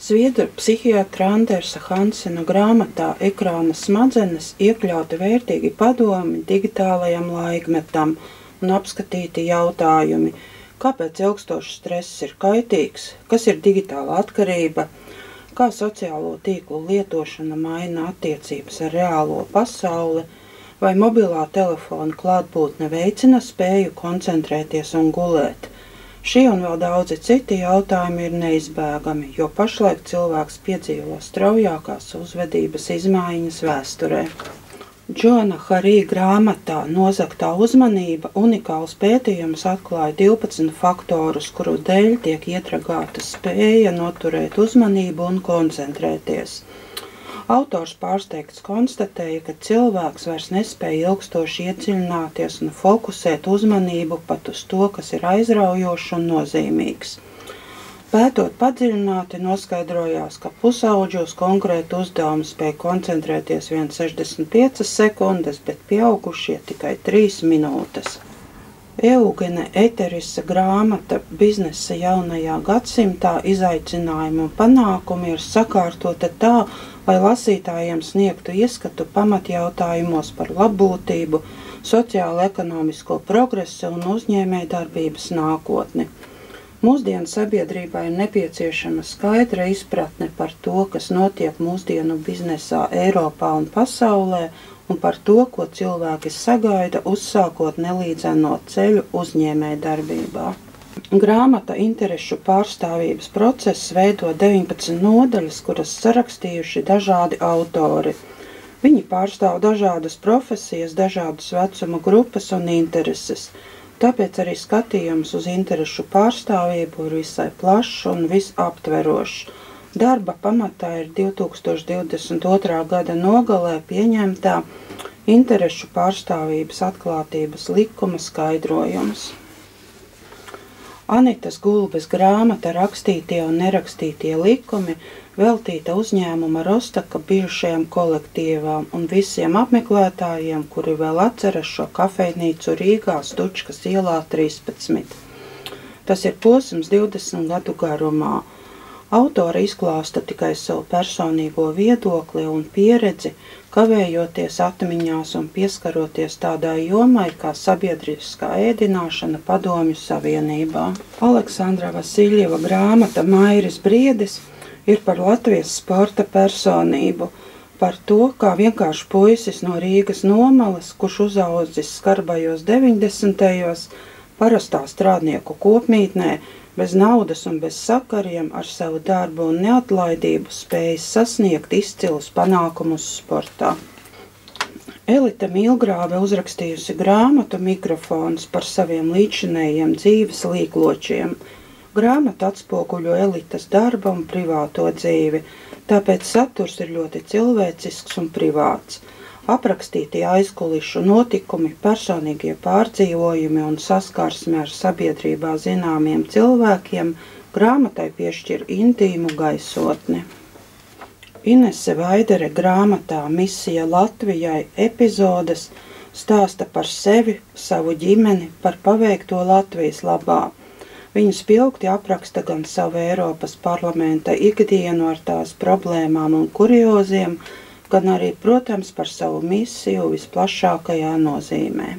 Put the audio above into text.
Zviedru psihiatra Andersa Hansena grāmatā Ekrāna smadzenes iekļauti vērtīgi padomi digitālajam laikmetam un apskatīti jautājumi, kāpēc ilgstošs stress ir kaitīgs, kas ir digitāla atkarība, kā sociālo tīklu lietošana maina attiecības ar reālo pasauli, vai mobilā telefona klātbūtne veicina spēju koncentrēties un gulēt. Šie un vēl daudzi citi jautājumi ir neizbēgami, jo pašlaik cilvēks piedzīvo straujākās uzvedības izmaiņas vēsturē. Džona Harī grāmatā Nozagtā uzmanība unikāls pētījums atklāja 12 faktorus, kuru dēļ tiek ietragāta spēja noturēt uzmanību un koncentrēties. Autors pārsteigts konstatēja, ka cilvēks vairs nespēja ilgstoši iedziļināties un fokusēt uzmanību pat uz to, kas ir aizraujošs un nozīmīgs. Pētot padziļināti, noskaidrojās, ka pusauģi uz konkrētu uzdevumu spēj koncentrēties 1,65 sekundes, bet pieaugušie tikai 3 minūtes. Eugene Eterisa grāmata Biznesa jaunajā gadsimtā izaicinājumi un panākumi ir sakārtota tā, lai lasītājiem sniegtu ieskatu pamatjautājumos par labbūtību, sociālo-ekonomisko progresu un uzņēmējdarbības nākotni. Mūsdienu sabiedrībai ir nepieciešama skaidra izpratne par to, kas notiek mūsdienu biznesā Eiropā un pasaulē, un par to, ko cilvēki sagaida, uzsākot nelīdzeno ceļu uzņēmējdarbībā. Grāmata interešu pārstāvības process veido 19 nodaļas, kuras sarakstījuši dažādi autori. Viņi pārstāv dažādas profesijas, dažādas vecuma grupas un intereses. Tāpēc arī skatījums uz interešu pārstāvību ir visai plašs un visaptverošs. Darba pamatā ir 2022. gada nogalē pieņemtā interešu pārstāvības atklātības likuma skaidrojums. Anitas Gulbes grāmata Rakstītie un nerakstītie likumi veltīta uzņēmuma Rostaka bijušajam kolektīvām un visiem apmeklētājiem, kuri vēl atceras šo kafejnīcu Rīgā Stučkas ielā 13. Tas ir posms 20 gadu garumā. Autori izklāsta tikai savu personīgo viedokli un pieredzi, kavējoties atmiņās un pieskaroties tādai jomai kā sabiedriskā ēdināšana Padomju Savienībā. Aleksandra Vasiļjeva grāmata Mairis Briedis ir par Latvijas sporta personību, par to, kā vienkārši puisis no Rīgas Nomalas, kurš uzaudzis skarbajos 90. parastā strādnieku kopmītnē, bez naudas un bez sakariem, ar savu darbu un neatlaidību spējas sasniegt izcilus panākumus sportā. Elita Milgrāve uzrakstījusi grāmatu Mikrofons par saviem līdzinējiem dzīves līkločiem. Grāmata atspoguļo Elitas darba un privāto dzīvi, tāpēc saturs ir ļoti cilvēcisks un privāts. Aprakstītie aizkulišu notikumi, personīgie pārdzīvojumi un saskarsme ar sabiedrībā zināmiem cilvēkiem grāmatai piešķir intīmu gaisotni. Inese Vaidere grāmatā Misija Latvijai epizodes stāsta par sevi, savu ģimeni, par paveikto Latvijas labā. Viņa spilgti apraksta gan savu Eiropas parlamenta ikdienu ar tās problēmām un kurioziem, gan arī, protams, par savu misiju visplašākajā nozīmē.